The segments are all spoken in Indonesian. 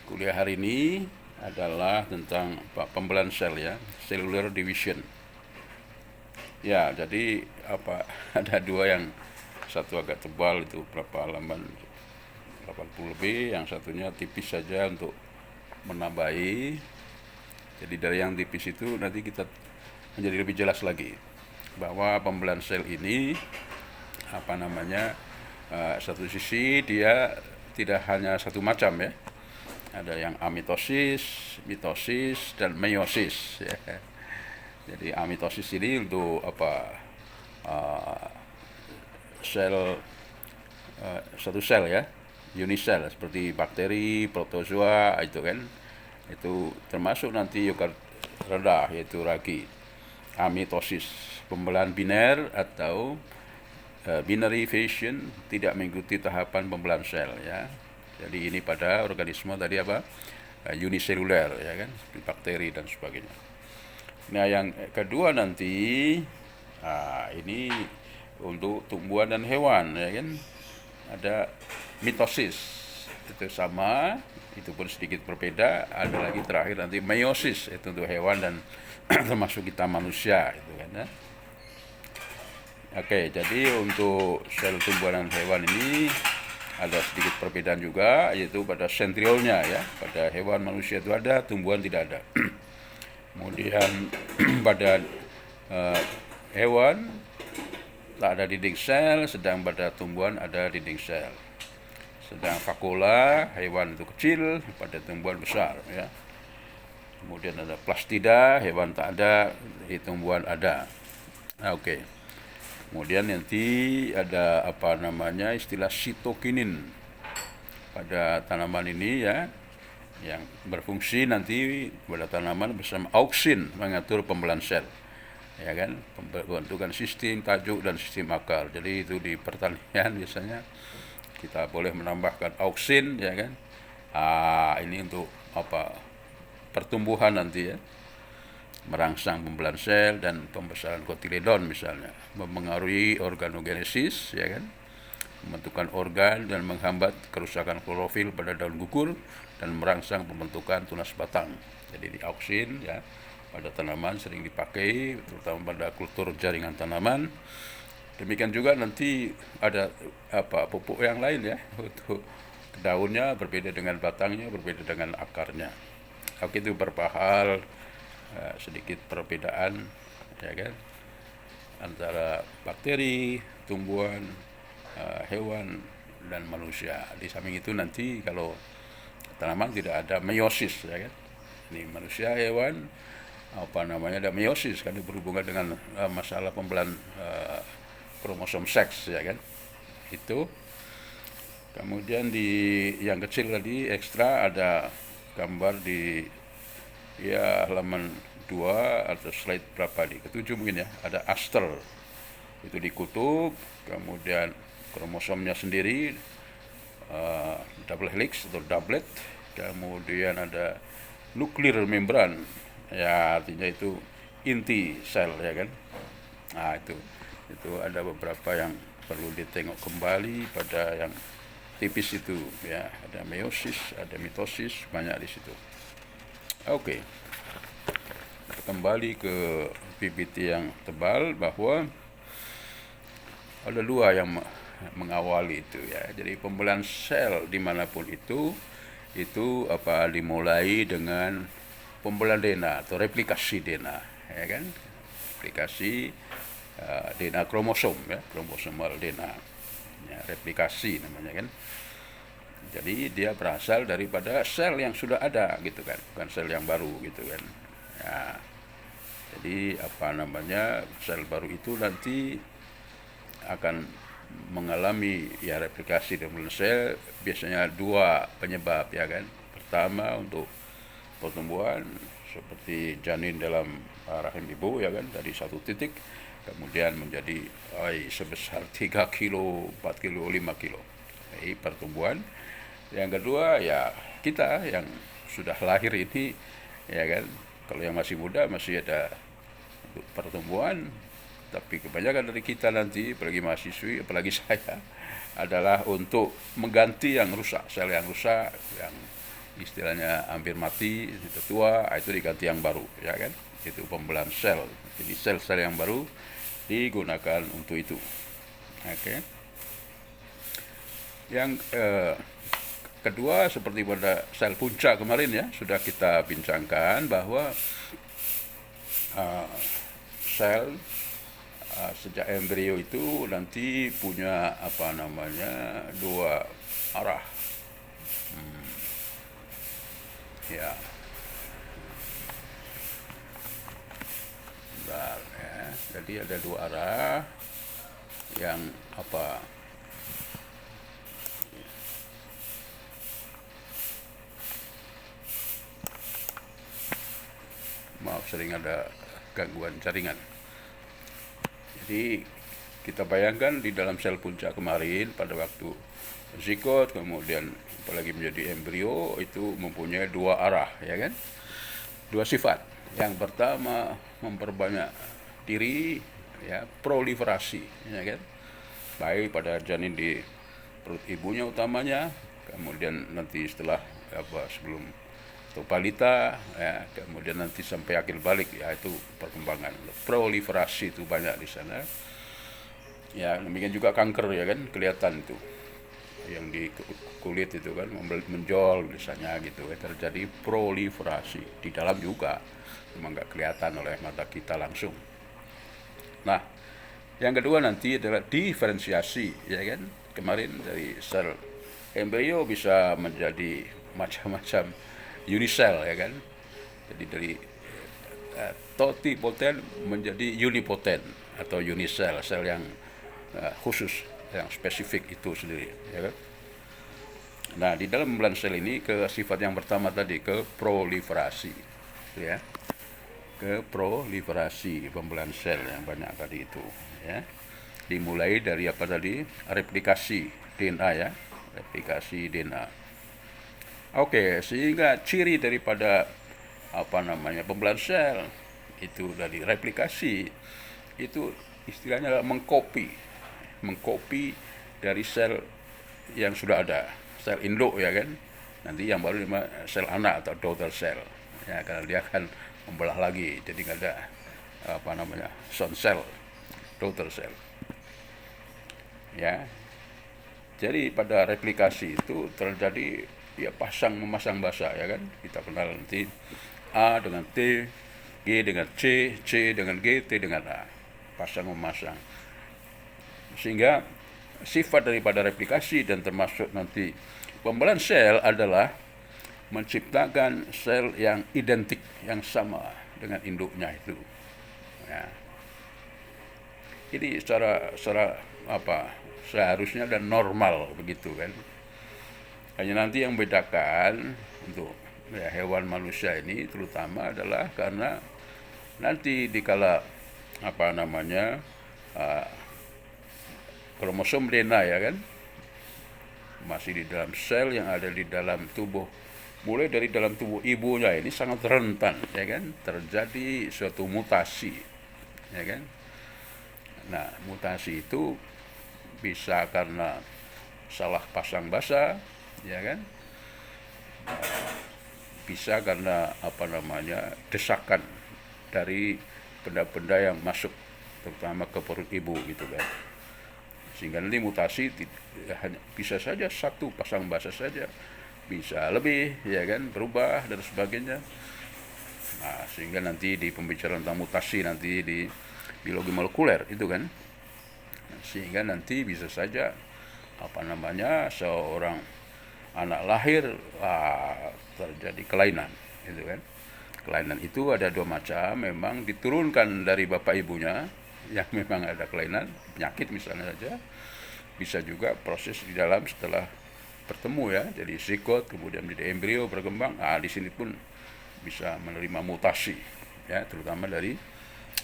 Kuliah hari ini adalah tentang pembelahan sel ya, cellular division. Ya, jadi ada dua yang satu agak tebal itu berapa halaman 80 lebih, yang satunya tipis saja untuk menambahi. Jadi dari yang tipis itu nanti kita menjadi lebih jelas lagi bahwa pembelahan sel ini satu sisi dia tidak hanya satu macam ya. Ada yang amitosis, mitosis, dan meiosis ya. Jadi amitosis ini untuk sel satu sel ya, unisel seperti bakteri, protozoa itu kan. Itu termasuk nanti eukaryota yaitu ragi. Amitosis, pembelahan biner atau binary fission tidak mengikuti tahapan pembelahan sel ya. Jadi ini pada organisme tadi uniseluler ya kan, seperti bakteri dan sebagainya. Nah yang kedua nanti ini untuk tumbuhan dan hewan ya kan, ada mitosis itu sama, itu pun sedikit berbeda. Ada lagi terakhir nanti meiosis itu untuk hewan dan termasuk kita manusia itu kan ya. Oke, jadi untuk sel tumbuhan dan hewan ini ada sedikit perbedaan juga, yaitu pada sentriolnya ya. Pada hewan manusia itu ada, tumbuhan tidak ada. Kemudian pada hewan tak ada dinding sel, sedang pada tumbuhan ada dinding sel. Sedang vakula, hewan itu kecil, pada tumbuhan besar ya. Kemudian ada plastida, hewan tak ada, di tumbuhan ada. Oke. Kemudian nanti ada istilah sitokinin pada tanaman ini ya, yang berfungsi nanti pada tanaman bersama auksin mengatur pembelahan sel ya kan, pembentukan sistem tajuk dan sistem akar. Jadi itu di pertanian biasanya kita boleh menambahkan auksin ya kan. Ini untuk pertumbuhan nanti ya, merangsang pembelahan sel dan pembesaran kotiledon misalnya, mempengaruhi organogenesis ya kan, membentukkan organ dan menghambat kerusakan klorofil pada daun gugur dan merangsang pembentukan tunas batang. Jadi di auksin ya pada tanaman sering dipakai terutama pada kultur jaringan tanaman. Demikian juga nanti ada pupuk yang lain ya, untuk daunnya berbeda dengan batangnya, berbeda dengan akarnya. Oke, itu beberapa hal sedikit perbedaan ya kan antara bakteri, tumbuhan, hewan dan manusia. Di samping itu nanti kalau tanaman tidak ada meiosis ya kan. Ini manusia, hewan ada meiosis kan, berhubungan dengan masalah pembelahan kromosom seks ya kan. Itu kemudian di yang kecil tadi ekstra ada gambar di halaman 2 atau slide berapa di ketujuh mungkin ya, ada aster itu di kutub, kemudian kromosomnya sendiri double helix atau doublet, kemudian ada nuklir membran ya, artinya itu inti sel ya kan. Itu ada beberapa yang perlu ditengok kembali pada yang tipis itu ya, ada meiosis, ada mitosis, banyak di situ. Oke. Kembali ke PPT yang tebal, bahwa ada dua yang mengawali itu ya. Jadi pembelahan sel dimanapun itu dimulai dengan pembelahan DNA atau replikasi DNA ya kan, replikasi DNA kromosom ya, kromosomal DNA ya, replikasi namanya kan. Jadi dia berasal daripada sel yang sudah ada gitu kan, bukan sel yang baru gitu kan ya. Jadi sel baru itu nanti akan mengalami ya replikasi dengan sel, biasanya dua penyebab ya kan. Pertama untuk pertumbuhan seperti janin dalam rahim ibu ya kan, dari satu titik kemudian menjadi sebesar 3 kilo, 4 kilo, 5 kilo. Jadi pertumbuhan. Yang kedua ya kita yang sudah lahir ini ya kan, kalau yang masih muda masih ada pertumbuhan, tapi kebanyakan dari kita nanti, apalagi mahasiswi, apalagi saya, adalah untuk mengganti yang rusak, sel yang rusak, yang istilahnya hampir mati, itu tua, itu diganti yang baru, ya kan? Itu pembelahan sel. Jadi sel-sel yang baru digunakan untuk itu. Oke. Yang kedua, seperti pada sel punca kemarin ya, sudah kita bincangkan bahwa sel sejak embrio itu nanti punya dua arah. Ya, bentar, ya. Jadi ada dua arah yang maaf, sering ada gangguan jaringan. Jadi kita bayangkan di dalam sel punca kemarin pada waktu zigot kemudian apalagi menjadi embrio itu mempunyai dua arah, ya kan? Dua sifat. Yang pertama memperbanyak diri, ya, proliferasi, ya kan? Baik pada janin di perut ibunya utamanya, kemudian nanti setelah sebelum atau balita, ya, kemudian nanti sampai akil balik, ya, itu perkembangan proliferasi itu banyak di sana. Ya, demikian juga kanker, ya kan, kelihatan itu yang di kulit itu kan menjol misalnya gitu, terjadi proliferasi di dalam juga, memang nggak kelihatan oleh mata kita langsung. Nah, yang kedua nanti adalah diferensiasi, ya kan, kemarin dari sel embrio bisa menjadi macam-macam unisel, ya kan, jadi dari totipoten menjadi unipoten atau unisel, sel yang khusus, yang spesifik itu sendiri, ya kan. Nah, di dalam pembelahan sel ini ke sifat yang pertama tadi, ke proliferasi, ya, ke proliferasi pembelahan sel yang banyak tadi itu, ya, dimulai dari replikasi DNA, ya, replikasi DNA. Oke, sehingga ciri daripada pembelahan sel itu dari replikasi itu istilahnya adalah mengkopi dari sel yang sudah ada, sel induk, ya kan, nanti yang baru sel anak atau daughter cell, ya, karena dia akan membelah lagi, jadi nggak ada son cell, daughter cell, ya. Jadi pada replikasi itu terjadi, ya, memasang basa, ya kan, kita kenal nanti A dengan T, G dengan C, C dengan G, T dengan A, pasang memasang. Sehingga sifat daripada replikasi dan termasuk nanti pembelahan sel adalah menciptakan sel yang identik, yang sama dengan induknya itu, ya. Jadi secara seharusnya dan normal begitu kan. Hanya nanti yang membedakan untuk, ya, hewan manusia ini terutama adalah karena nanti dikala kromosom DNA, ya kan, masih di dalam sel yang ada di dalam tubuh, mulai dari dalam tubuh ibunya ini sangat rentan, ya kan, terjadi suatu mutasi, ya kan. Nah, mutasi itu bisa karena salah pasang basa, ya kan, bisa karena desakan dari benda-benda yang masuk terutama ke perut ibu gitu kan, sehingga nanti mutasi hanya bisa saja satu pasang basa saja, bisa lebih, ya kan, berubah dan sebagainya. Nah, sehingga nanti di pembicaraan tentang mutasi nanti di biologi molekuler itu kan, sehingga nanti bisa saja seorang anak lahir terjadi kelainan, gitu kan. Kelainan itu ada dua macam, memang diturunkan dari bapak ibunya yang memang ada kelainan, penyakit misalnya saja, bisa juga proses di dalam setelah bertemu, ya, jadi zigot kemudian menjadi embrio berkembang. Di sini pun bisa menerima mutasi, ya, terutama dari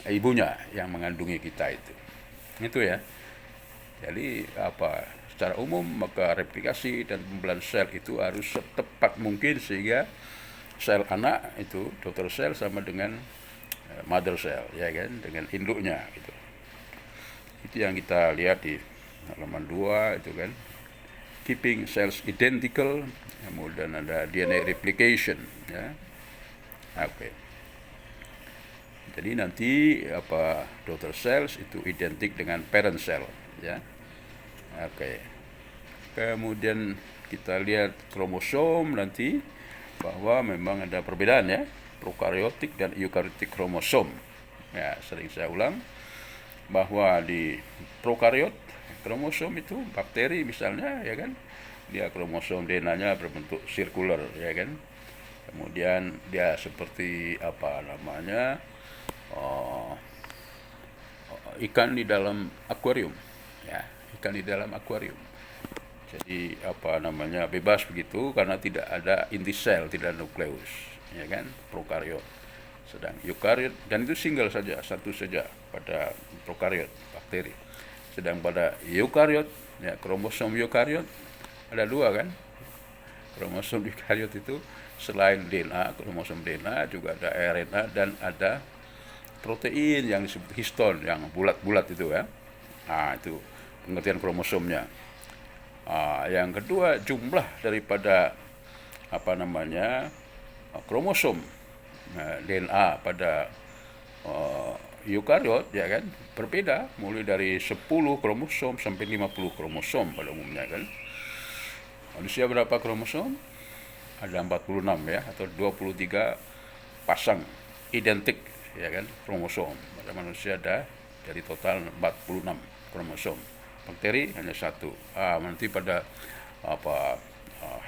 ibunya yang mengandungi kita itu, ya. Jadi secara umum maka replikasi dan pembelahan sel itu harus setepat mungkin sehingga sel anak itu daughter cell sama dengan mother cell, ya kan, dengan induknya gitu. Itu yang kita lihat di halaman 2 itu kan, keeping cells identical, kemudian ada DNA replication, ya. Oke. Jadi nanti daughter cells itu identik dengan parent cell, ya. Oke. Kemudian kita lihat kromosom nanti bahwa memang ada perbedaan, ya, prokariotik dan eukariotik kromosom. Ya, sering saya ulang bahwa di prokariot kromosom itu bakteri misalnya, ya kan, dia kromosom DNA-nya berbentuk sirkular, ya kan. Kemudian dia seperti ikan di dalam akuarium, ya, ikan di dalam akuarium. Jadi bebas begitu karena tidak ada inti sel, tidak ada nukleus, ya kan, prokariot. Sedang eukariot, dan itu single saja, satu saja pada prokariot, bakteri. Sedang pada eukariot, ya, kromosom eukariot ada dua, kan. Kromosom eukariot itu selain DNA, kromosom DNA juga ada RNA dan ada protein yang disebut histon yang bulat-bulat itu, ya. Nah, itu pengertian kromosomnya. Yang kedua, jumlah daripada kromosom DNA pada eukariot, ya kan, berbeda mulai dari 10 kromosom sampai 50 kromosom pada umumnya, kan. Manusia berapa kromosom? Ada 46, ya, atau 23 pasang identik, ya kan, kromosom. Pada manusia ada dari total 46 kromosom. Bakteri hanya satu. Nanti pada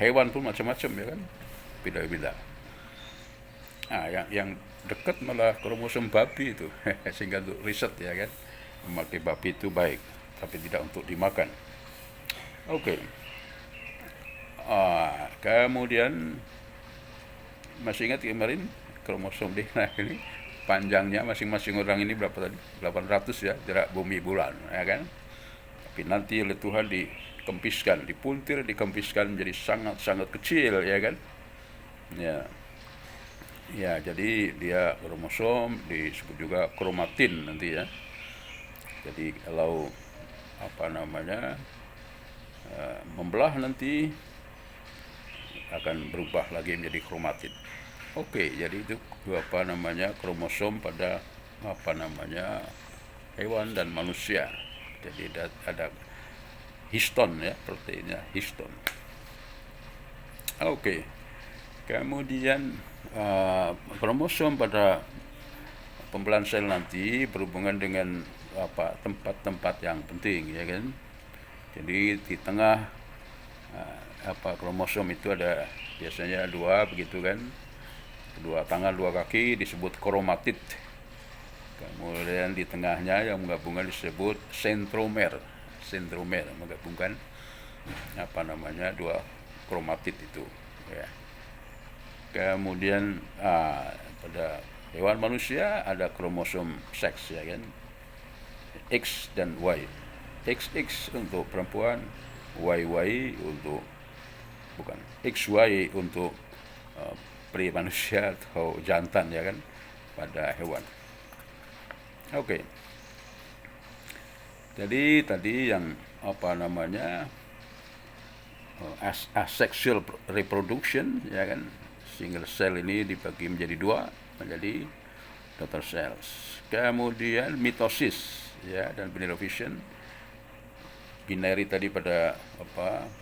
hewan pun macam-macam, ya kan, beda-beda. Yang dekat malah kromosom babi itu sehingga untuk riset, ya kan, memakai babi itu baik, tapi tidak untuk dimakan. Oke. Kemudian masih ingat kemarin kromosom DNA ini panjangnya masing-masing orang ini berapa tadi? 800, ya, jarak bumi bulan, ya kan. Tapi nanti oleh Tuhan dikempiskan, dipuntir, dikempiskan menjadi sangat-sangat kecil, ya kan. Ya, jadi dia kromosom disebut juga kromatin nanti, ya. Jadi kalau membelah nanti akan berubah lagi menjadi kromatin. Oke, jadi itu kromosom pada hewan dan manusia. Jadi ada histon, ya, proteinnya histon. Oke. Kemudian kromosom pada pembelahan sel nanti berhubungan dengan tempat-tempat yang penting, ya kan. Jadi di tengah kromosom itu ada biasanya dua, begitu kan, dua tangan, dua kaki disebut kromatid. Kemudian di tengahnya yang menggabungkan disebut sentromer menggabungkan dua kromatid itu, ya. Kemudian pada hewan manusia ada kromosom seks, ya kan, X dan Y. XX untuk perempuan, YY untuk XY untuk pria manusia atau jantan, ya kan, pada hewan. Oke. Jadi tadi yang asexual reproduction, ya kan, single cell ini dibagi menjadi dua, menjadi daughter cells. Kemudian mitosis, ya, dan binary binary tadi pada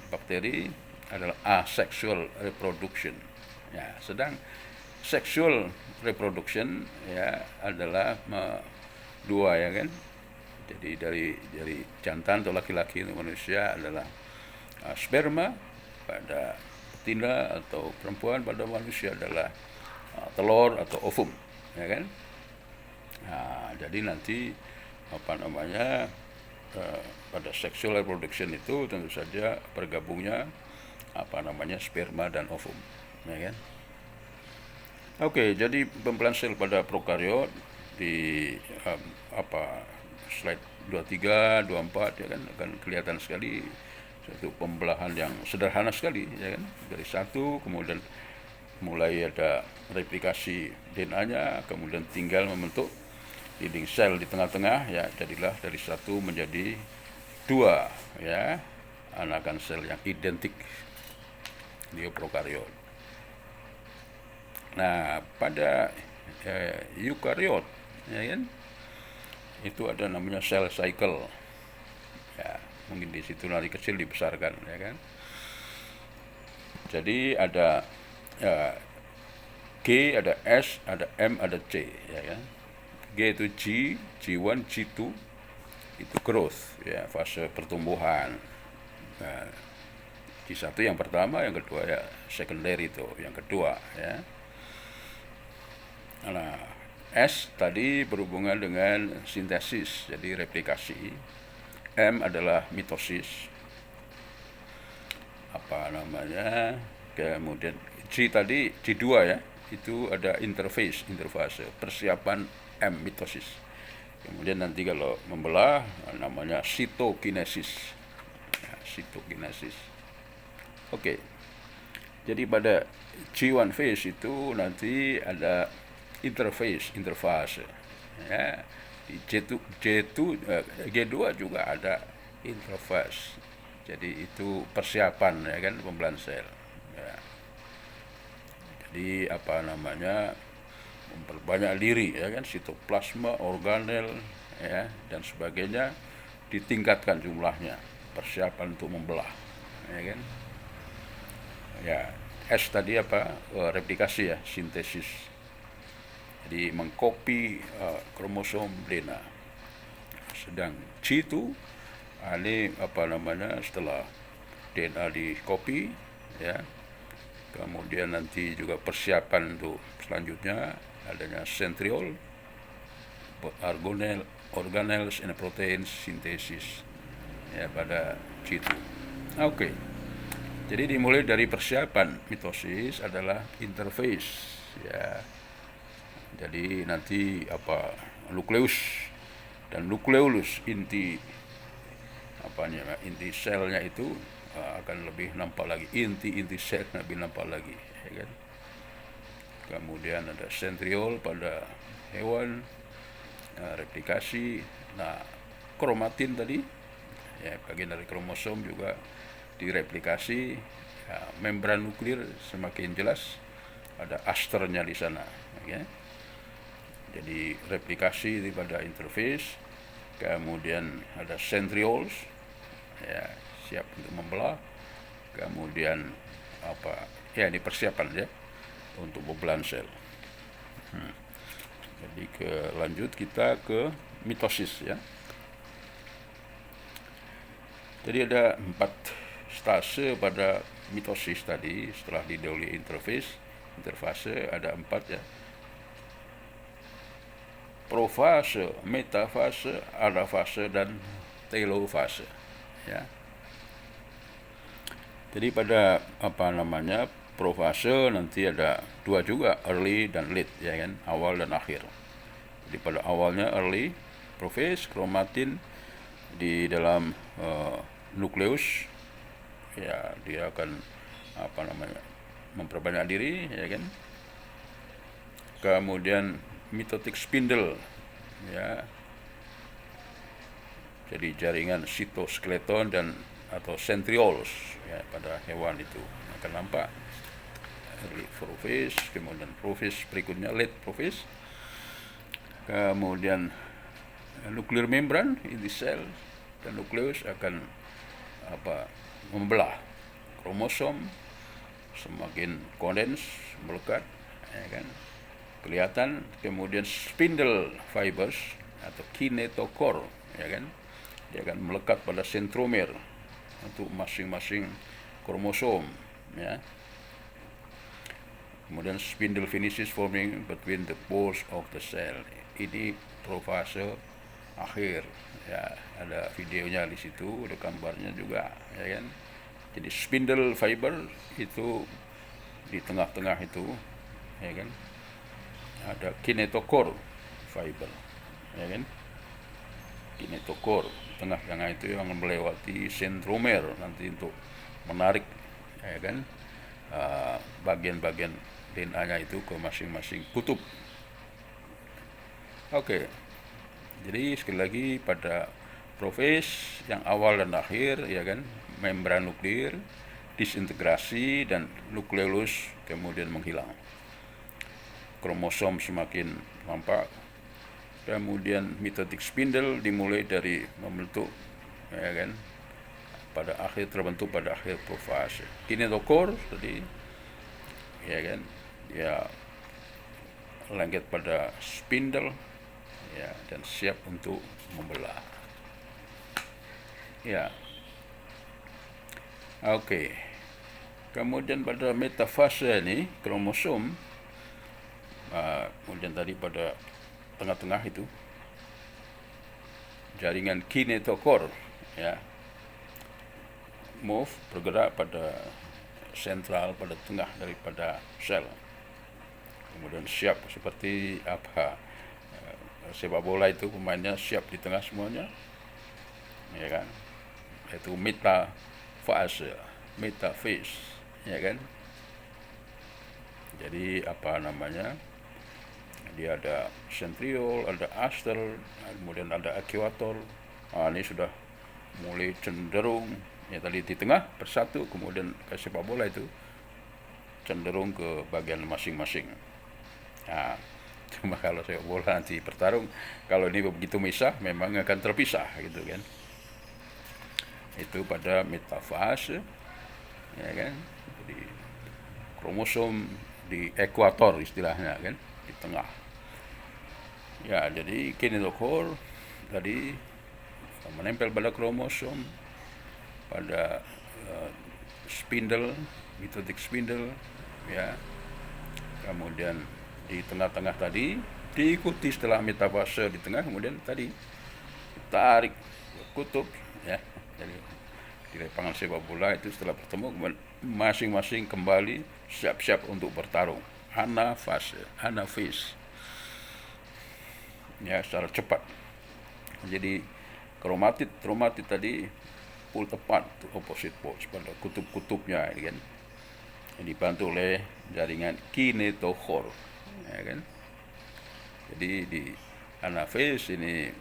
bakteri adalah asexual reproduction, ya. Sedang sexual reproduction, ya, adalah dua, ya kan. Jadi dari jantan atau laki-laki untuk manusia adalah sperma, pada betina atau perempuan pada manusia adalah telur atau ovum, ya kan. Jadi nanti pada sexual reproduction itu tentu saja bergabungnya sperma dan ovum, ya kan. Oke, jadi pembelahan sel pada prokariot di slide 23, 24, ya kan, akan kelihatan sekali satu pembelahan yang sederhana sekali, ya kan, dari satu, kemudian mulai ada replikasi DNA-nya, kemudian tinggal membentuk dinding sel di tengah-tengah, ya, jadilah dari satu menjadi dua, ya, anakan sel yang identik. dia prokariot. Nah, pada eukariot, ya kan, itu ada namanya cell cycle. Ya, mungkin di situ dari kecil dibesarkan, ya kan. Jadi ada G, ada S, ada M, ada C, ya kan. G itu G1, G2 itu growth, ya, fase pertumbuhan. Nah, G1 yang pertama, yang kedua ya secondary itu, yang kedua, ya. Nah, S tadi berhubungan dengan sintesis, jadi replikasi. M adalah mitosis, kemudian G tadi, G2 ya, itu ada interfase, persiapan M, mitosis. Kemudian nanti kalau membelah namanya sitokinesis. Ya, sitokinesis. Oke. Jadi pada G1 phase itu nanti ada interfase. Ya. Di G2 juga ada interfase. Jadi itu persiapan, ya kan, pembelahan sel. Ya. Jadi memperbanyak diri, ya kan, sitoplasma, organel, ya, dan sebagainya, ditingkatkan jumlahnya, persiapan untuk membelah, ya kan. Ya, S tadi replikasi, ya, sintesis. Jadi mengcopy kromosom DNA. Sedang G itu ini setelah DNA di copy, ya, kemudian nanti juga persiapan untuk selanjutnya adanya centriole, organelles and proteins synthesis, ya, pada G2. Oke. Jadi dimulai dari persiapan mitosis adalah interface, ya. Jadi nanti nukleus dan nukleolus, inti selnya itu akan lebih nampak lagi, inti sel lebih nampak lagi, ya kan. Kemudian ada centriole pada hewan, replikasi. Nah, kromatin tadi, ya, bagian dari kromosom juga direplikasi. Ya, membran nuklir semakin jelas, ada asternya di sana, ya. Jadi replikasi pada interface, kemudian ada centrioles, ya, siap untuk membelah, kemudian ini persiapan, ya, untuk pembelahan sel. Jadi lanjut kita ke mitosis, ya. Jadi ada 4 stase pada mitosis tadi. Setelah didahului interfase ada 4, ya. Profase, metafase, anafase, dan telofase, ya. Jadi pada profase nanti ada 2 juga, early dan late, ya kan, awal dan akhir. Jadi pada awalnya early, prophase, kromatin di dalam nukleus, ya, dia akan memperbanyak diri, ya kan. Kemudian mitotic spindle, ya, jadi jaringan sitoskeleton dan atau centrioles, ya, pada hewan itu akan nampak early prophase, kemudian prophase berikutnya late prophase, kemudian nuclear membran inti sel dan nukleus akan membelah kromosom, semakin kondens, melekat, ya kan, kelihatan. Kemudian spindle fibers atau kinetochore, ya kan, dia akan melekat pada sentromer untuk masing-masing kromosom, ya. Kemudian spindle finishes forming between the poles of the cell. Ini profase akhir, ya, ada videonya di situ, ada gambarnya juga, ya kan. Jadi spindle fiber itu di tengah-tengah itu, ya kan, ada kinetochore fiber, ya kan, kinetochore tengah-tengah itu yang melewati sentromer nanti untuk menarik, ya kan, bagian-bagian DNA-nya itu ke masing-masing kutub. Oke. Jadi sekali lagi pada prophase yang awal dan akhir, ya kan, membran nuklir, disintegrasi dan nukleolus kemudian menghilang. Kromosom semakin nampak, kemudian mitotik spindle dimulai dari membentuk, ya kan, pada akhir terbentuk pada akhir profase. Kinetochore tadi, ya kan, ya lengket pada spindle, ya, dan siap untuk membelah. Ya, oke. Kemudian pada metafase ini kromosom, kemudian tadi pada tengah-tengah itu jaringan kinetochore, ya, move bergerak pada sentral, pada tengah daripada sel, kemudian siap seperti apa, sepak bola itu pemainnya siap di tengah semuanya, ya kan, itu metafase, ya kan. Jadi apa namanya, dia ada sentriol, ada aster, kemudian ada ekuator. Ini sudah mulai cenderung, ya tadi di tengah bersatu, kemudian ke sepak bola itu cenderung ke bagian masing-masing. Nah, cuma kalau sepak bola nanti bertarung, kalau ini begitu misah memang akan terpisah gitu kan. Itu pada metafase, ya kan. Jadi kromosom di ekuator istilahnya kan, di tengah. Ya, jadi kinetochore tadi menempel pada kromosom, pada spindle, mitotic spindle, ya. Kemudian di tengah-tengah tadi diikuti setelah metafase di tengah, kemudian tadi tarik kutub, ya. Jadi di lapangan sepak bola itu setelah bertemu masing-masing kembali siap-siap untuk bertarung. Anafase, ya, secara cepat. Jadi kromatid tadi pull tepat to opposite poles pada kutub-kutubnya, kan, yang dibantu oleh jaringan kinetochore, ya kan. Jadi di anafase ini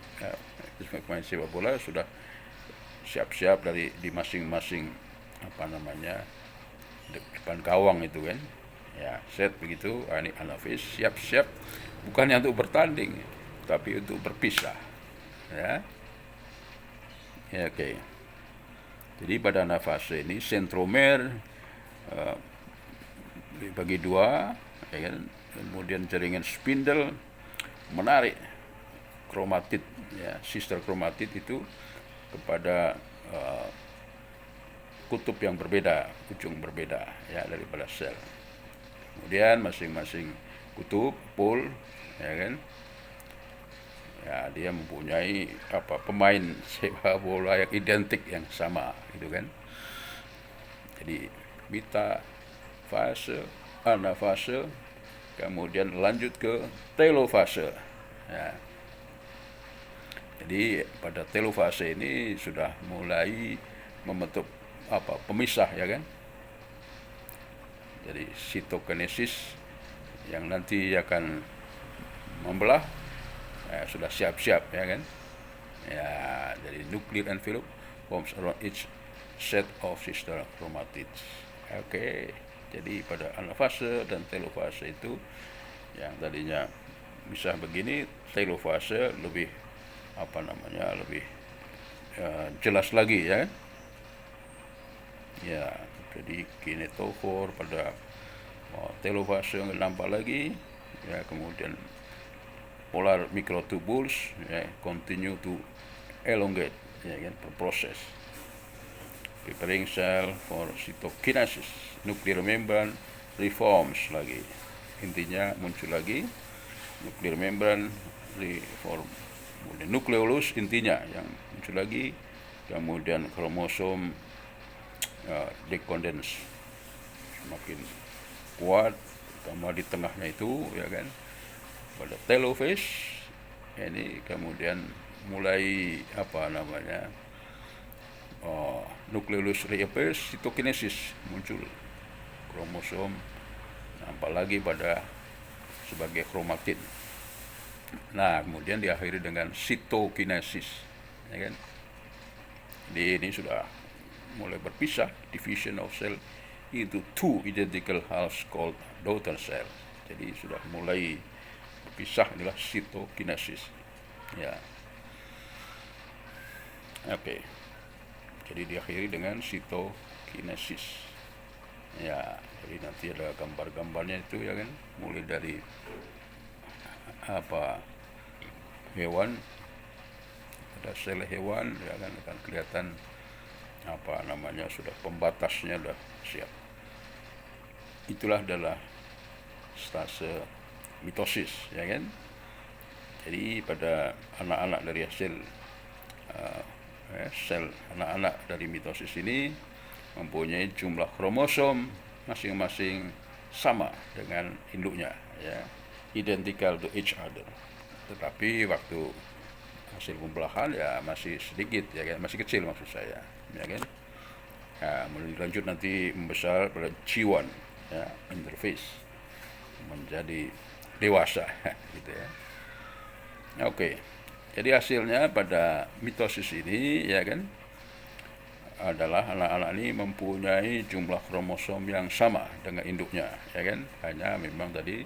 pemain sepak bola sudah siap-siap di masing-masing apa namanya depan gawang itu kan, ya, set begitu. Ini anafase, siap-siap bukannya untuk bertanding tapi untuk berpisah, ya. Ya, oke. Jadi pada anafase ini sentromer dibagi dua, ya kan? Kemudian jaringan spindle menarik kromatid, ya, sister kromatid itu kepada kutub yang berbeda, ujung berbeda, ya, daripada sel. Kemudian masing-masing kutub pole, ya kan, ya, dia mempunyai pemain sepak bola yang identik, yang sama gitu kan. Jadi beta fase, anafase, kemudian lanjut ke telofase, ya. Jadi pada telofase ini sudah mulai membentuk pemisah, ya kan. Jadi sitokinesis yang nanti akan membelah, sudah siap-siap, ya kan. Ya, jadi nuclear envelope forms around each set of sister chromatids. Oke. Jadi pada anafase dan telofase itu yang tadinya misah begini, telofase lebih lebih jelas lagi, ya. Ya, jadi kinetochore pada telofase yang nampak lagi, ya. Kemudian polar microtubules, ya, continue to elongate, ya kan, proses preparing cell for cytokinesis. Nuclear membrane reforms lagi, intinya muncul lagi nuclear membrane reform. Kemudian nukleolus intinya yang muncul lagi, kemudian kromosom dekondens semakin kuat, terutama di tengahnya itu, ya kan. Pada telophase ini kemudian mulai nukleolus reappears, cytokinesis muncul, kromosom nampak lagi pada sebagai kromatid. Nah, kemudian diakhiri dengan sitokinesis, ya kan. Jadi ini sudah mulai berpisah, division of cell into two identical halves called daughter cell. Jadi sudah mulai berpisah, inilah sitokinesis. Ya. Oke. Jadi diakhiri dengan sitokinesis. Ya, jadi nanti ada gambar-gambarnya itu ya kan, mulai dari hewan, ada sel hewan ya kan, akan kelihatan sudah pembatasnya sudah siap. Itulah adalah stase mitosis ya kan. Jadi pada anak-anak dari hasil sel anak-anak dari mitosis ini mempunyai jumlah kromosom masing-masing sama dengan induknya ya, identical to each other. Tetapi waktu hasil pembelahan ya masih sedikit ya kan, masih kecil maksud saya ya kan. Lanjut nanti membesar pada G1 ya, interface menjadi dewasa gitu ya. Oke. Jadi hasilnya pada mitosis ini ya kan adalah anak-anak ini mempunyai jumlah kromosom yang sama dengan induknya ya kan, hanya memang tadi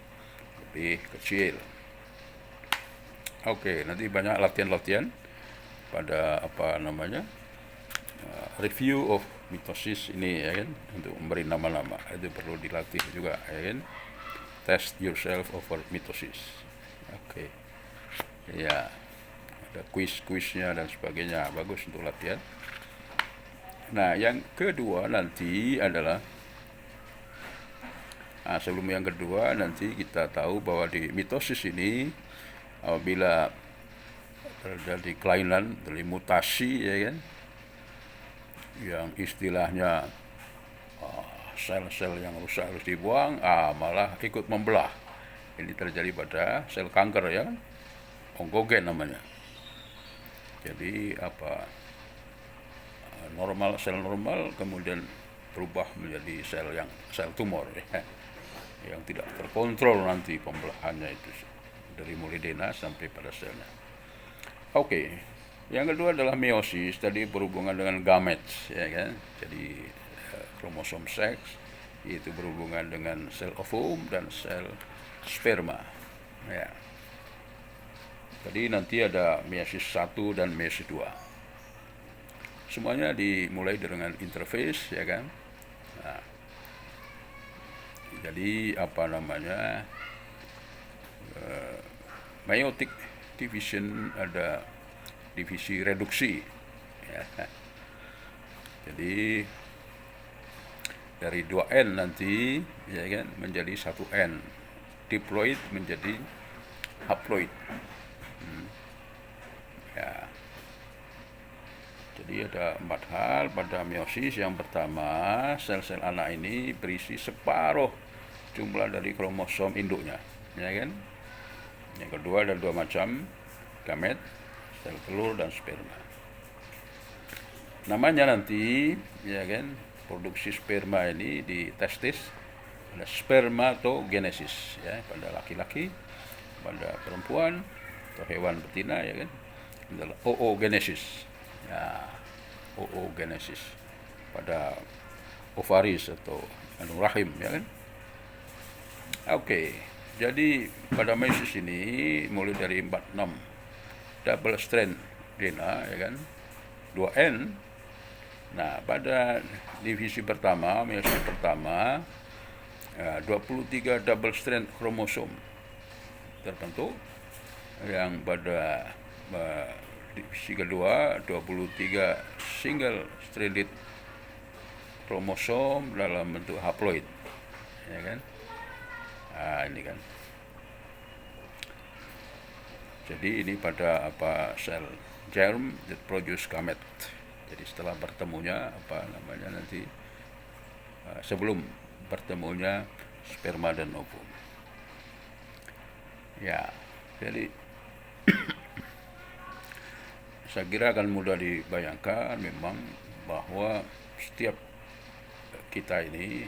lebih kecil. Oke, nanti banyak latihan-latihan pada review of mitosis ini ya kan, untuk memberi nama-nama itu perlu dilatih juga ya kan. Test yourself over mitosis. Oke. Ya, ada kuis-kuisnya dan sebagainya, bagus untuk latihan. Nah, yang kedua nanti adalah sebelum yang kedua nanti kita tahu bahwa di mitosis ini apabila terjadi kelainan, terjadi mutasi ya kan, yang istilahnya sel-sel yang rusak harus dibuang, malah ikut membelah. Ini terjadi pada sel kanker ya kan, onkogen namanya. Jadi sel normal kemudian berubah menjadi sel tumor ya, yang tidak terkontrol nanti pembelahannya itu dari mulai DNA sampai pada selnya. Oke. Yang kedua adalah meiosis, tadi berhubungan dengan gametes ya kan. Jadi kromosom seks itu berhubungan dengan sel ovum dan sel sperma ya. Tadi nanti ada meiosis 1 dan meiosis 2. Semuanya dimulai dengan interface ya kan. Nah, jadi meiotic division, ada divisi reduksi ya. Jadi dari 2N nanti ya kan menjadi 1N, diploid menjadi haploid. Ya. Jadi ada 4 hal pada meiosis. Yang pertama, sel-sel anak ini berisi separuh jumlah dari kromosom induknya, ya kan? Yang kedua ada 2 macam gamet, sel telur dan sperma. Namanya nanti, ya kan, produksi sperma ini di testis ada spermatogenesis, ya, pada laki-laki, pada perempuan atau hewan betina, ya kan, adalah oogenesis. Ya, oogenesis pada ovaris atau rahim ya kan. Oke, jadi pada meiosis ini mulai dari 46 double strand DNA ya kan, 2N. Nah, pada divisi pertama, meiosis pertama, 23 double strand kromosom terbentuk, yang pada divisi kedua 23 single stranded kromosom dalam bentuk haploid ya kan. Ini kan. Jadi ini pada sel germ that produce gamete. Jadi setelah bertemunya nanti sebelum bertemunya sperma dan ovum. Ya, jadi saya kira akan mudah dibayangkan memang bahwa setiap kita ini,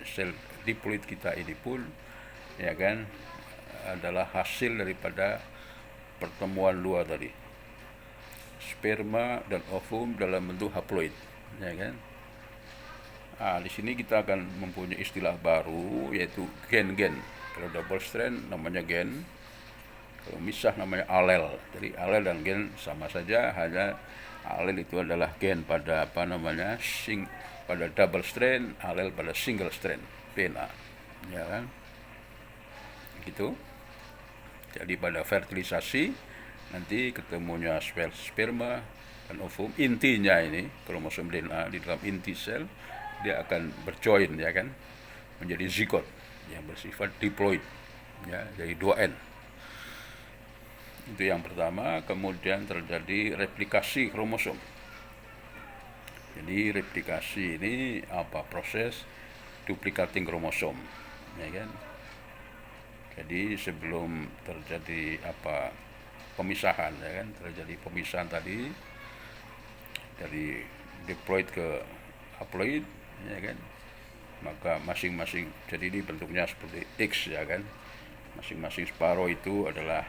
sel diploid kita ini pun ya kan adalah hasil daripada pertemuan dua tadi, sperma dan ovum dalam bentuk haploid ya kan. Di sini kita akan mempunyai istilah baru yaitu gen-gen. Kalau double strand namanya gen, kalau misah namanya alel. Jadi alel dan gen sama saja, hanya alel itu adalah gen pada pada double strand, alel pada single strand DNA, ya kan? Gitu. Jadi pada fertilisasi nanti ketemunya sperma dan ovum, intinya ini kromosom DNA di dalam inti sel dia akan berjoin, ya kan, menjadi zigot yang bersifat diploid, ya, jadi 2N. Itu yang pertama. Kemudian terjadi replikasi kromosom. Jadi replikasi ini proses duplicating kromosom, ya kan. Jadi sebelum terjadi pemisahan, ya kan, terjadi pemisahan tadi dari diploid ke haploid, ya kan, maka masing-masing, jadi ini bentuknya seperti X, ya kan, masing-masing separuh itu adalah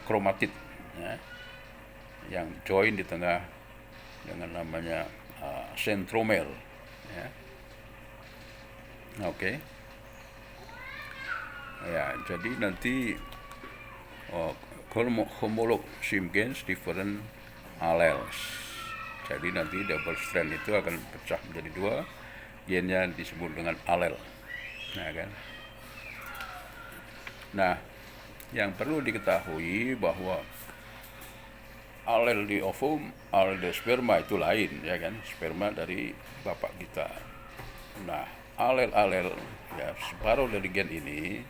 kromatid, ya, yang join di tengah dengan namanya centromere, ya. Oke. Ya, jadi nanti homolog gains different alleles. Jadi nanti double strand itu akan pecah menjadi 2, gennya disebut dengan alel, nah kan. Nah, yang perlu diketahui bahwa alel di ovum, alel di sperma itu lain, ya kan, sperma dari bapak kita. Nah, alel-alel, ya, separuh dari gen ini,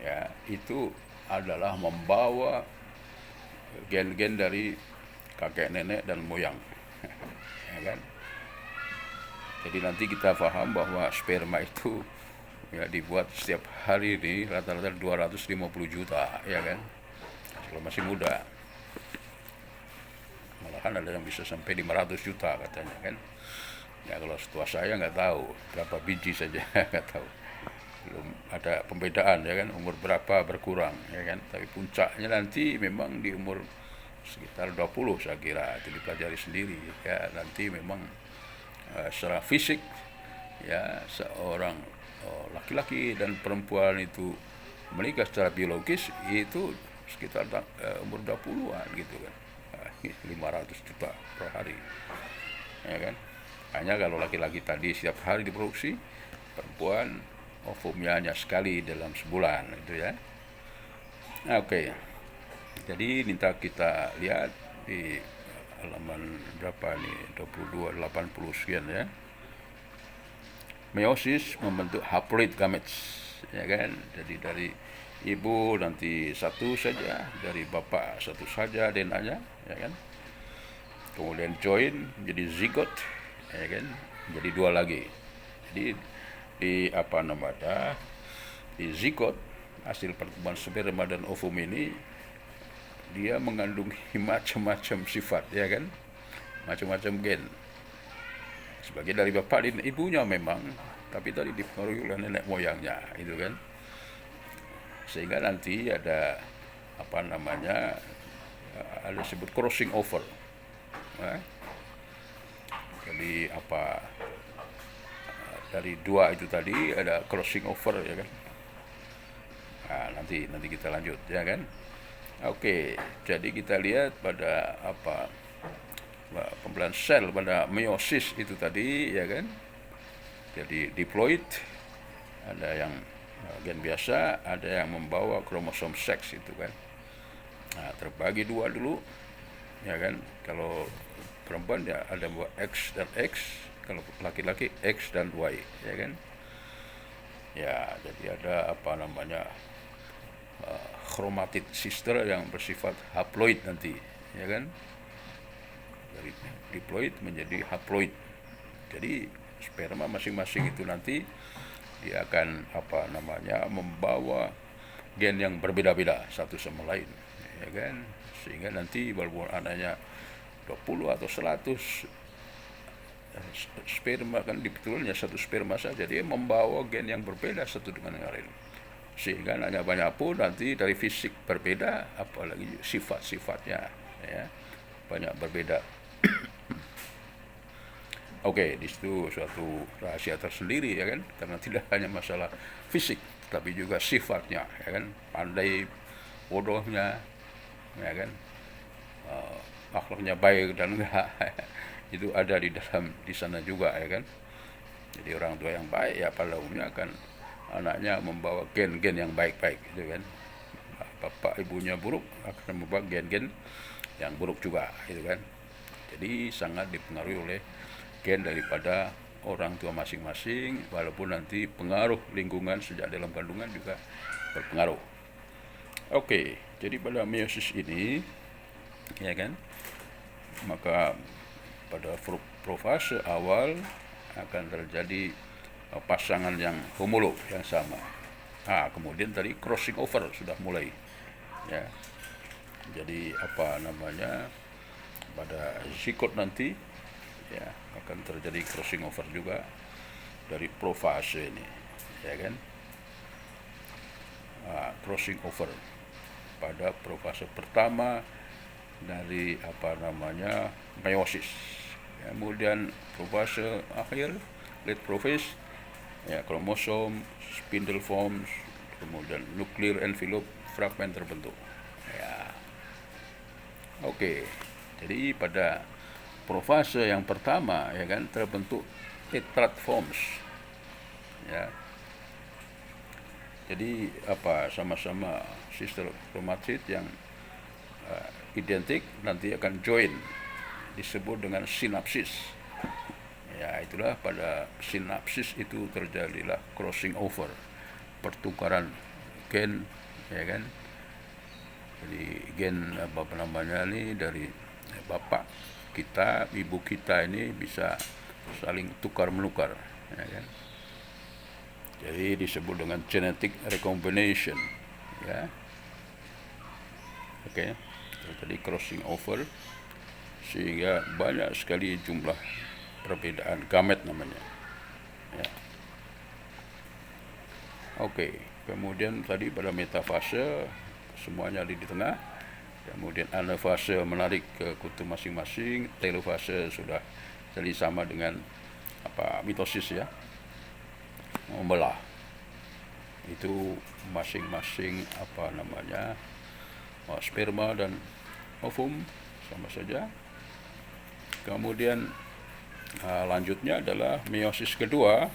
ya, itu adalah membawa gen-gen dari kakek nenek dan moyang, ya kan. Jadi nanti kita paham bahwa sperma itu, ya, dibuat setiap hari ini rata-rata 250 juta, ya kan, kalau masih muda. Malahan ada yang bisa sampai 500 juta katanya, kan. Ya, kalau setua saya nggak tahu berapa biji saja, nggak tahu, belum ada pembedaan, ya kan, umur berapa berkurang, ya kan. Tapi puncaknya nanti memang di umur sekitar 20 saya kira, itu dipelajari sendiri, ya. Nanti memang secara fisik, ya, seorang laki-laki dan perempuan itu menikah secara biologis itu sekitar umur 20-an gitu kan. 500 juta per hari, ya kan. Hanya kalau laki-laki tadi setiap hari diproduksi, perempuan ovumnya hanya sekali dalam sebulan, itu, ya. Oke. Jadi minta kita lihat di halaman berapa nih, 22, 80 sekian, ya. Meiosis membentuk haploid gametes, ya kan. Jadi dari ibu nanti satu saja, dari bapak satu saja DNA-nya, ya kan. Kemudian join menjadi zigot, ya kan, jadi 2 lagi. Jadi di zigot, hasil pertemuan sperma dan ovum ini, dia mengandung macam-macam sifat, ya kan, macam-macam gen. Sebagai dari bapak dan ibunya memang, tapi tadi dipengaruhi oleh nenek moyangnya, itu kan. Sehingga nanti ada ada disebut crossing over. Jadi dari 2 itu tadi ada crossing over, ya kan. Nanti kita lanjut, ya kan. Oke, jadi kita lihat pada pembelahan sel pada meiosis itu tadi, ya kan. Jadi diploid, ada yang gen biasa, ada yang membawa kromosom seks, itu kan. Terbagi 2 dulu, ya kan. Kalau perempuan ya ada X dan X, kalau laki-laki X dan Y, ya kan. Ya, jadi ada chromatid sister yang bersifat haploid nanti, ya kan. Dari diploid menjadi haploid. Jadi sperma masing-masing itu nanti dia akan membawa gen yang berbeda-beda satu sama lain, ya kan. Sehingga nanti walaupun adanya 20 atau 100 sperma, kan dibetulnya satu sperma saja, dia membawa gen yang berbeda satu dengan yang lain. Sehingga hanya banyak pun nanti dari fisik berbeda, apalagi sifat-sifatnya, ya, banyak berbeda. Oke, di situ suatu rahasia tersendiri ya kan, karena tidak hanya masalah fisik, tapi juga sifatnya ya kan, pandai bodohnya ya kan, akhlaknya baik dan enggak itu ada di sana juga ya kan. Jadi orang tua yang baik ya pada umumnya akan anaknya membawa gen-gen yang baik-baik gitu kan. Bapak ibunya buruk akan membawa gen-gen yang buruk juga gitu kan. Jadi sangat dipengaruhi oleh gen daripada orang tua masing-masing, walaupun nanti pengaruh lingkungan sejak dalam kandungan juga berpengaruh. Oke, jadi pada meiosis ini ya kan, maka pada profase awal akan terjadi pasangan yang homolog yang sama. Kemudian tadi crossing over sudah mulai ya. Jadi apa namanya, pada zigot nanti ya akan terjadi crossing over juga dari profase ini ya kan. Crossing over pada profase pertama dari apa namanya meiosis, kemudian profase akhir late prophase ya, kromosom spindle forms, kemudian nuclear envelope fragment terbentuk ya. Oke, jadi pada profase yang pertama ya kan terbentuk tetrad forms ya. Jadi apa, sama-sama sister kromatid yang identik nanti akan join, disebut dengan sinapsis ya. Itulah pada sinapsis itu terjadilah crossing over, pertukaran gen ya kan. Jadi gen apa namanya ini dari bapak kita, ibu kita ini bisa saling tukar menukar ya kan. Jadi disebut dengan genetic recombination ya. Oke. Jadi crossing over sehingga banyak sekali jumlah perbedaan gamet namanya ya. Oke, kemudian tadi pada metafase semuanya ada di tengah, kemudian anafase menarik ke kutub masing-masing, telofase sudah jadi sama dengan apa mitosis ya, membelah itu masing-masing apa namanya sperma dan ovum sama saja. Kemudian lanjutnya adalah meiosis kedua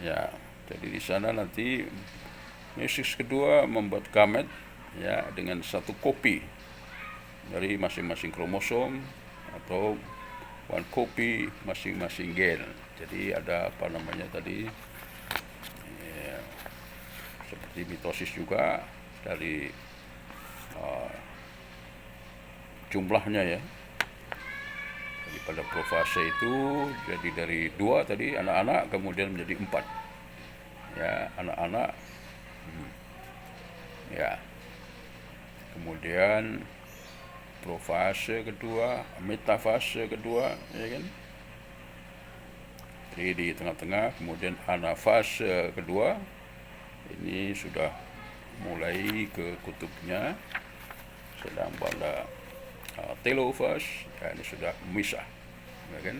ya. Jadi di sana nanti meiosis kedua membuat gamet ya dengan satu kopi dari masing-masing kromosom atau one copy masing-masing gen. Jadi ada apa namanya tadi ya, seperti mitosis juga dari jumlahnya ya. Jadi pada profase itu jadi dari 2 tadi anak-anak kemudian menjadi 4 ya, anak-anak ya. Kemudian profase kedua, metafase kedua ya kan. Jadi di tengah-tengah, kemudian anafase kedua ini sudah mulai ke kutubnya, sedang pada telofase ya, ini sudah memisah ya kan.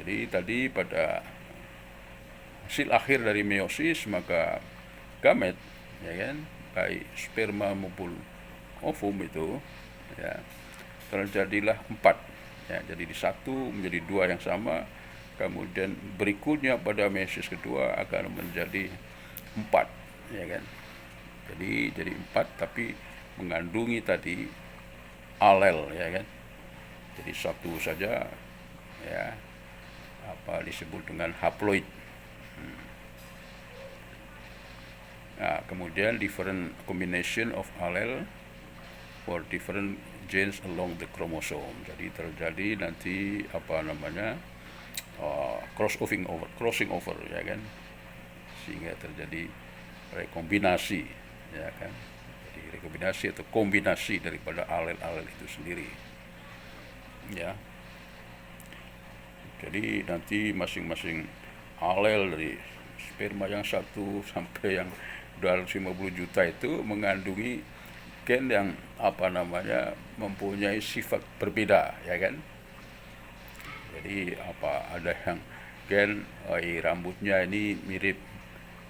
Jadi tadi pada hasil akhir dari meiosis maka gamet ya kan, baik sperma maupun ovum itu ya terjadilah 4 ya. Jadi di satu menjadi 2 yang sama, kemudian berikutnya pada meiosis kedua akan menjadi 4 ya kan. Jadi 4 tapi mengandungi tadi alel ya kan. Jadi satu saja ya, apa disebut dengan haploid. Nah, kemudian different combination of allele for different genes along the chromosome. Jadi terjadi nanti apa namanya crossing over ya kan, sehingga terjadi rekombinasi ya kan. Jadi rekombinasi atau kombinasi daripada alel-alel itu sendiri ya. Jadi nanti masing-masing alel dari sperma yang satu sampai yang 250 juta itu mengandungi gen yang apa namanya mempunyai sifat berbeda ya kan. Jadi ada yang gen rambutnya ini mirip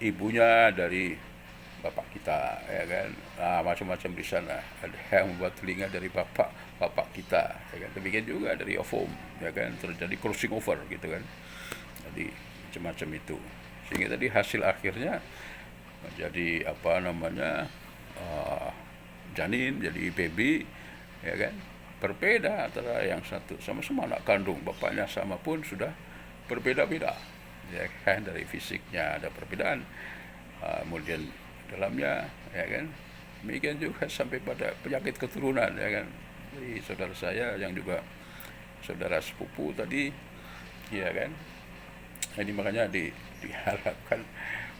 ibunya dari bapak kita, ya kan. Macam-macam di sana. Ada yang membuat telinga dari bapak kita, ya kan. Demikian juga dari ovum, ya kan, terjadi crossing over gitu kan. Jadi macam-macam itu. Sehingga tadi hasil akhirnya menjadi janin, jadi baby, ya kan. Berbeda antara yang satu, sama-sama anak kandung, bapaknya sama pun sudah berbeda-beda, ya kan. Dari fisiknya ada perbedaan, kemudian dalamnya, ya kan. Demikian juga sampai pada penyakit keturunan, ya kan. Jadi saudara saya yang juga saudara sepupu tadi, ya kan. Ini makanya diharapkan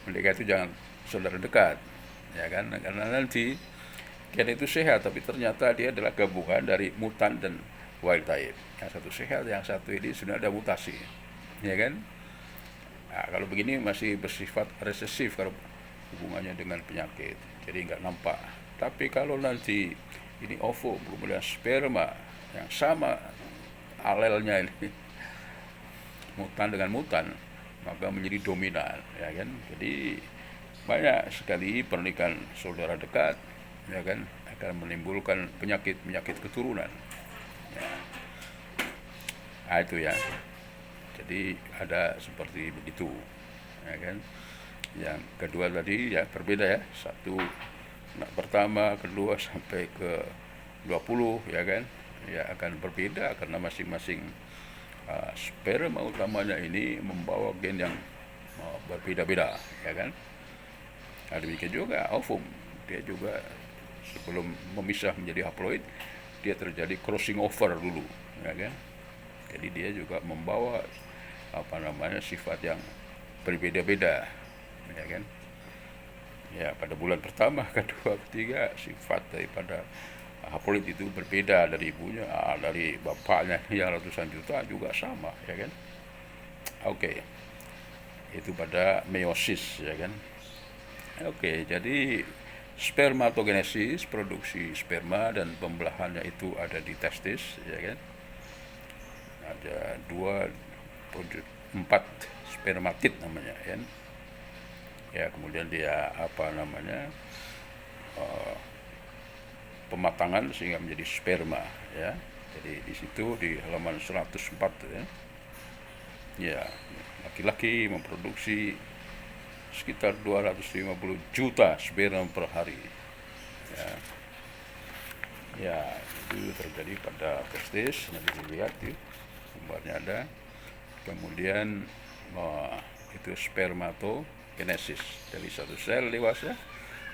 mereka itu jangan saudara dekat, ya kan, karena nanti gen itu sehat tapi ternyata dia adalah gabungan dari mutan dan wild type. Yang satu sehat, yang satu ini sudah ada mutasi, ya kan. Nah, kalau begini masih bersifat resesif kalau hubungannya dengan penyakit, jadi nggak nampak. Tapi kalau nanti ini ovum kemudian sperma yang sama alelnya ini mutan dengan mutan, maka menjadi dominan, ya kan. Jadi banyak sekali pernikahan saudara dekat, ya kan, akan menimbulkan penyakit keturunan, ya. Nah, itu ya. Jadi ada seperti begitu, ya kan. Yang kedua tadi ya berbeda ya, satu anak pertama, kedua sampai ke 20, ya kan, ya akan berbeda karena masing-masing sperma utamanya ini membawa gen yang berbeda-beda, ya kan. Nah, demikian juga ovum, dia juga sebelum memisah menjadi haploid, dia terjadi crossing over dulu, ya kan. Jadi dia juga membawa sifat yang berbeda-beda, ya kan. Ya, pada bulan pertama, kedua, ketiga, sifat daripada haploid itu berbeda dari ibunya, dari bapaknya yang ratusan juta juga sama, ya kan. Oke. Itu pada meiosis, ya kan. Oke, jadi spermatogenesis, produksi sperma dan pembelahannya itu ada di testis, ya kan. Ada 4 spermatid namanya, kan. Ya, kemudian dia pematangan sehingga menjadi sperma, ya. Jadi di situ di halaman 104, ya. Ya, laki-laki memproduksi sekitar 250 juta sperma per hari, ya. Ya, itu terjadi pada testis, nanti dilihat ya, gambarnya ada. Kemudian itu spermatogenesis dari satu sel dewasa,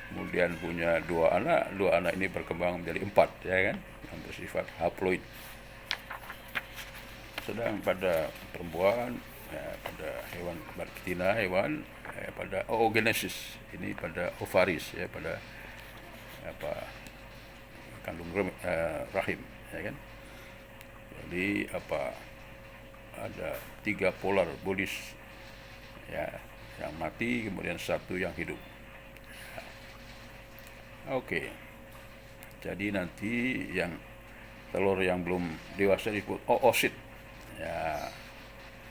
kemudian punya dua anak ini berkembang menjadi 4, ya kan, yang bersifat haploid. Sedang pada perempuan, ya, pada hewan betina, pada oogenesis, ini pada ovaris, ya, pada kandung rahim, ya kan. Jadi ada 3 polar bodies, ya, yang mati kemudian 1 yang hidup. Oke. Jadi nanti yang telur yang belum dewasa disebut oosit, ya,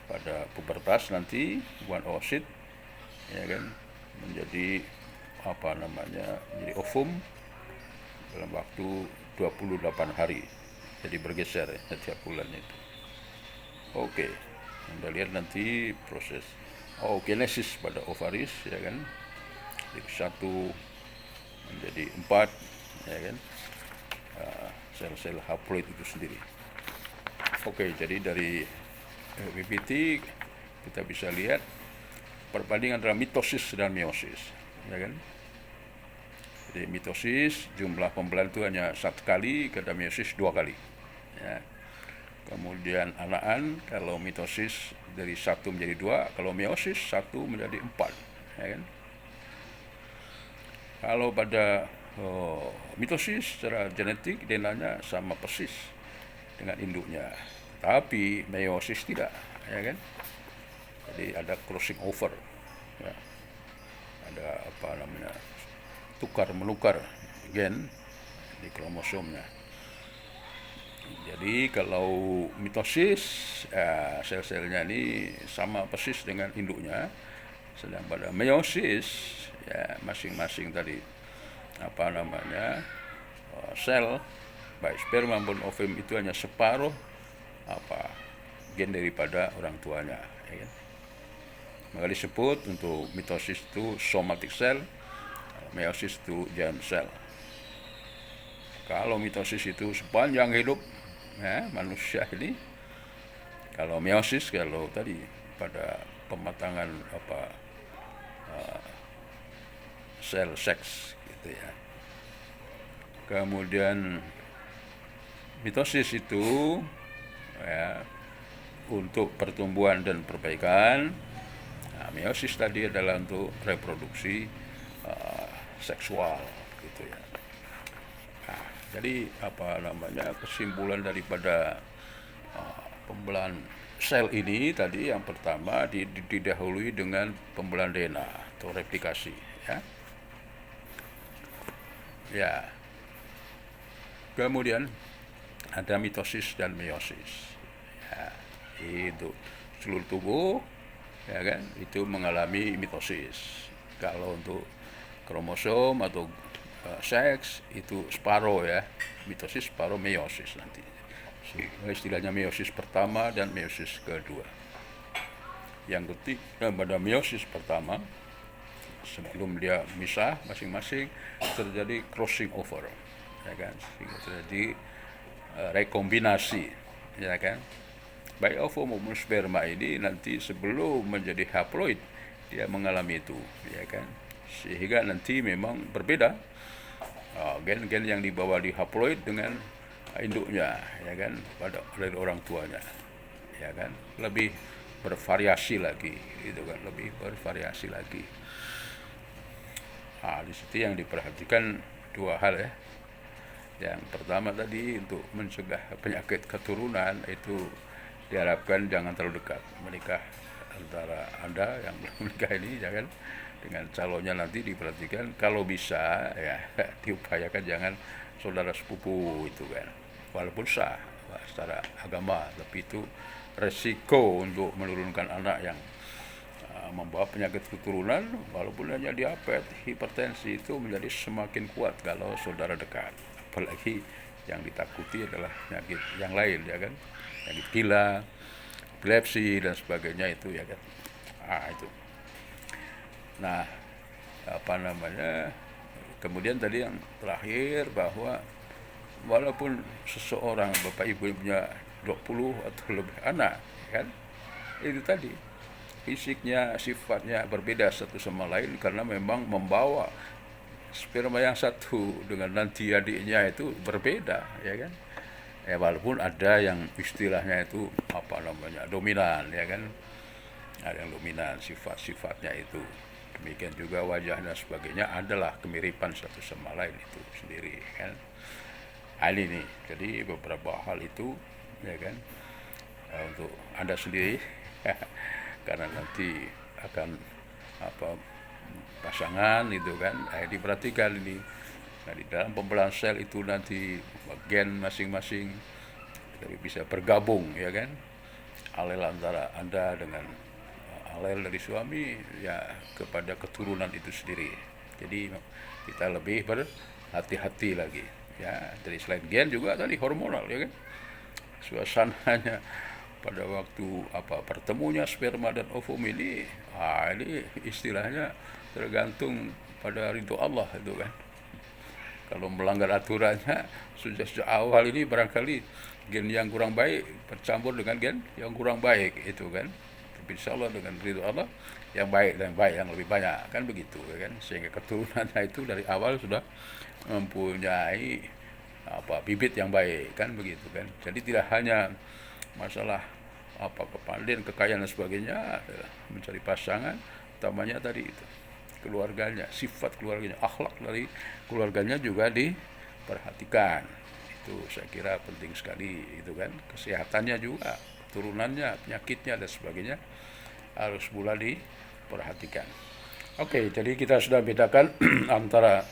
pada pubertas nanti bukan oosit, ya kan, menjadi menjadi ovum dalam waktu 28 hari. Jadi bergeser, ya, setiap bulan itu. Oke. Anda lihat nanti proses oogenesis pada ovaris, ya kan. Jadi 1 menjadi 4, ya kan, sel-sel haploid itu sendiri. Oke, jadi dari PPT kita bisa lihat perbandingan antara mitosis dan meiosis, ya kan. Jadi mitosis jumlah pembelahan itu hanya 1 kali, kada meiosis 2 kali, ya. Kemudian anakan kalau mitosis dari 1 menjadi 2, kalau meiosis 1 menjadi 4, ya kan. Kalau pada mitosis secara genetik DNA-nya sama persis dengan induknya, tapi meiosis tidak, ya kan. Jadi ada crossing over, ya. Ada tukar menukar gen di kromosomnya. Jadi kalau mitosis, sel-selnya ini sama persis dengan induknya, sedang pada meiosis ya masing-masing tadi sel baik sperma maupun ovum itu hanya separuh gen daripada orang tuanya, ya kan? Maka disebut untuk mitosis itu somatic cell, meiosis itu germ cell. Kalau mitosis itu sepanjang hidup ya, manusia ini, kalau meiosis kalau tadi pada pematangan sel seks gitu ya. Kemudian mitosis itu ya untuk pertumbuhan dan perbaikan. Nah, meiosis tadi adalah untuk reproduksi seksual gitu ya. Nah, jadi kesimpulan daripada pembelahan sel ini tadi yang pertama didahului dengan pembelahan DNA atau replikasi ya. Ya. Kemudian ada mitosis dan meiosis. Ya, itu seluruh tubuh ya kan itu mengalami mitosis. Kalau untuk kromosom atau seks itu separuh ya, mitosis separuh meiosis nanti. Istilahnya meiosis pertama dan meiosis kedua. Yang ketiga pada meiosis pertama sebelum dia misah masing-masing terjadi crossing over ya kan, sehingga terjadi rekombinasi ya kan. Baik ovum maupun sperma ini nanti sebelum menjadi haploid dia mengalami itu ya kan, sehingga nanti memang berbeda gen-gen yang dibawa di haploid dengan induknya ya kan pada dari orang tuanya ya kan, lebih bervariasi lagi itu kan, lebih bervariasi lagi. Nah, di situ yang diperhatikan dua hal ya. Yang pertama tadi untuk mencegah penyakit keturunan itu diharapkan jangan terlalu dekat menikah antara Anda yang belum menikah ini jangan dengan calonnya, nanti diperhatikan kalau bisa ya diupayakan jangan saudara sepupu itu kan, walaupun sah secara agama, tapi itu resiko untuk menurunkan anak yang membawa penyakit keturunan walaupun hanya diabetes, hipertensi itu menjadi semakin kuat kalau saudara dekat. Apalagi yang ditakuti adalah penyakit yang lain ya kan, penyakit gila, epilepsi dan sebagainya itu ya kan. Itu. Nah, kemudian tadi yang terakhir bahwa walaupun seseorang bapak ibu punya 20 atau lebih anak kan, itu tadi fisiknya, sifatnya berbeda satu sama lain karena memang membawa sperma yang satu dengan nanti adiknya itu berbeda ya kan. Ya walaupun ada yang istilahnya itu dominan ya kan, ada yang dominan sifat-sifatnya itu, demikian juga wajah dan sebagainya adalah kemiripan satu sama lain itu sendiri kan. Ini nih, jadi beberapa hal itu ya kan untuk Anda sendiri karena nanti akan pasangan itu kan, diperhatikan ini. Nah, di dalam pembelahan sel itu nanti gen masing-masing tapi bisa bergabung ya kan, alel antara Anda dengan alel dari suami ya kepada keturunan itu sendiri. Jadi kita lebih berhati-hati lagi ya. Dari selain gen juga tadi hormonal ya kan, suasananya pada waktu pertemunya sperma dan ovum ini istilahnya tergantung pada ridho Allah itu kan. Kalau melanggar aturannya sejak awal ini barangkali gen yang kurang baik bercampur dengan gen yang kurang baik itu kan. Tapi insya Allah dengan ridho Allah yang baik dan baik yang lebih banyak kan begitu ya kan, sehingga keturunannya itu dari awal sudah mempunyai bibit yang baik kan begitu kan. Jadi tidak hanya masalah kepandaian, kekayaan dan sebagainya, mencari pasangan utamanya tadi itu keluarganya, sifat keluarganya, akhlak dari keluarganya juga diperhatikan. Itu saya kira penting sekali itu kan. Kesehatannya juga, turunannya, penyakitnya dan sebagainya harus mulai diperhatikan. Oke, jadi kita sudah bedakan antara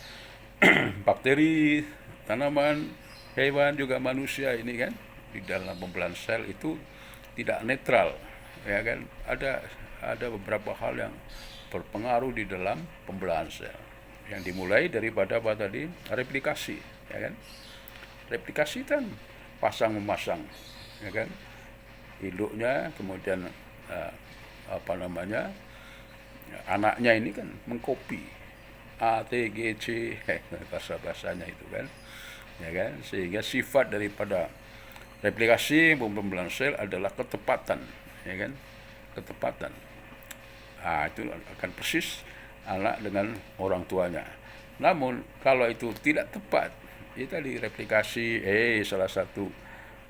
bakteri, tanaman, hewan juga manusia ini kan di dalam pembelahan sel itu tidak netral, ya kan. Ada beberapa hal yang berpengaruh di dalam pembelahan sel, yang dimulai daripada apa tadi, replikasi, ya kan. Replikasi kan pasang memasang, ya kan, induknya kemudian apa namanya, anaknya ini kan mengkopi A, T, G, C, bahasa-bahasanya itu kan, ya kan, sehingga sifat daripada replikasi pembelahan sel adalah ketepatan, ya kan, ketepatan. Itu akan persis anak dengan orang tuanya. Namun kalau itu tidak tepat, itu tadi replikasi salah satu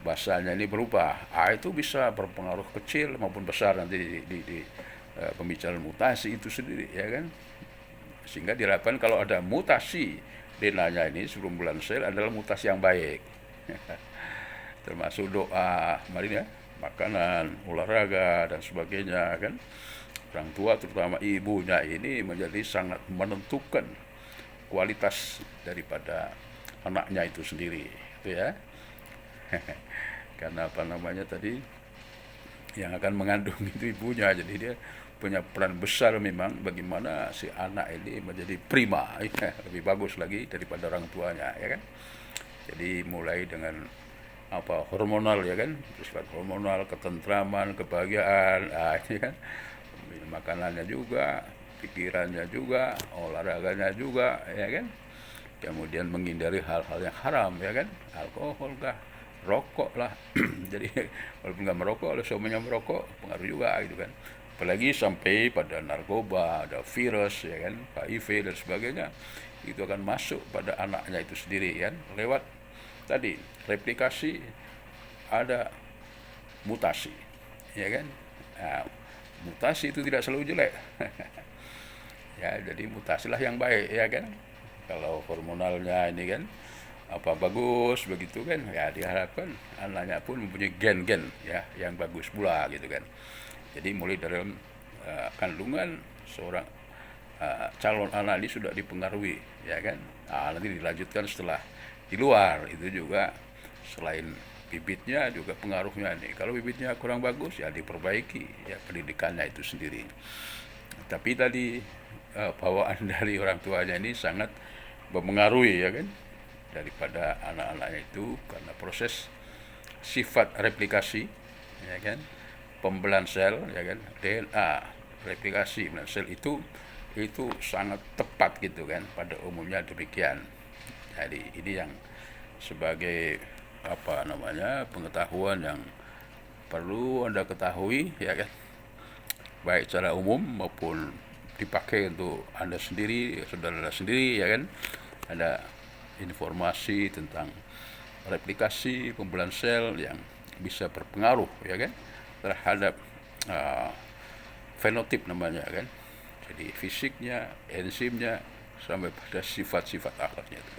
bahasanya ini berubah, itu bisa berpengaruh kecil maupun besar nanti di pembicaraan mutasi itu sendiri, ya kan. Sehingga diharapkan kalau ada mutasi DNA-nya ini sebelum bulan sel adalah mutasi yang baik. Termasuk doa, kemarin ya, makanan, olahraga dan sebagainya kan. Orang tua terutama ibunya ini menjadi sangat menentukan kualitas daripada anaknya itu sendiri, itu ya. Karena apa namanya tadi, yang akan mengandung itu ibunya, jadi dia punya peran besar memang bagaimana si anak ini menjadi prima, lebih bagus lagi daripada orang tuanya, ya kan. Jadi mulai dengan apa, hormonal, ya kan, sifat hormonal, ketentraman, kebahagiaan, ini kan, makanannya juga, pikirannya juga, olahraganya juga, ya kan. Kemudian menghindari hal-hal yang haram, ya kan, alkohol kah, rokok lah. Jadi walaupun nggak merokok, kalau suaminya merokok pengaruh juga gitu kan. Apalagi sampai pada narkoba, ada virus, ya kan, HIV dan sebagainya, itu akan masuk pada anaknya itu sendiri kan, lewat tadi replikasi, ada mutasi, ya kan. Mutasi itu tidak selalu jelek. Ya, jadi mutasilah yang baik, ya kan. Kalau hormonalnya ini kan apa bagus begitu kan, ya diharapkan anaknya pun mempunyai gen-gen ya yang bagus pula gitu kan. Jadi mulai dari kandungan seorang calon anak ini sudah dipengaruhi, ya kan. Nanti dilanjutkan setelah di luar itu juga, selain bibitnya juga pengaruhnya nih. Kalau bibitnya kurang bagus ya diperbaiki ya pendidikannya itu sendiri. Tapi tadi bawaan dari orang tuanya ini sangat mempengaruhi, ya kan, daripada anak-anaknya itu, karena proses sifat replikasi, ya kan, pembelahan sel, ya kan, DNA replikasi pembelahan sel itu sangat tepat gitu kan, pada umumnya demikian. Jadi ini yang sebagai apa namanya, pengetahuan yang perlu Anda ketahui, ya kan, baik secara umum maupun dipakai untuk Anda sendiri, saudara sendiri, ya kan. Ada informasi tentang replikasi pembelahan sel yang bisa berpengaruh, ya kan, terhadap fenotip namanya kan. Jadi fisiknya, enzimnya, sampai pada sifat-sifat akhlaknya itu.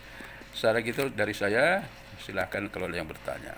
Secara gitu dari saya, silahkan kalau ada yang bertanya.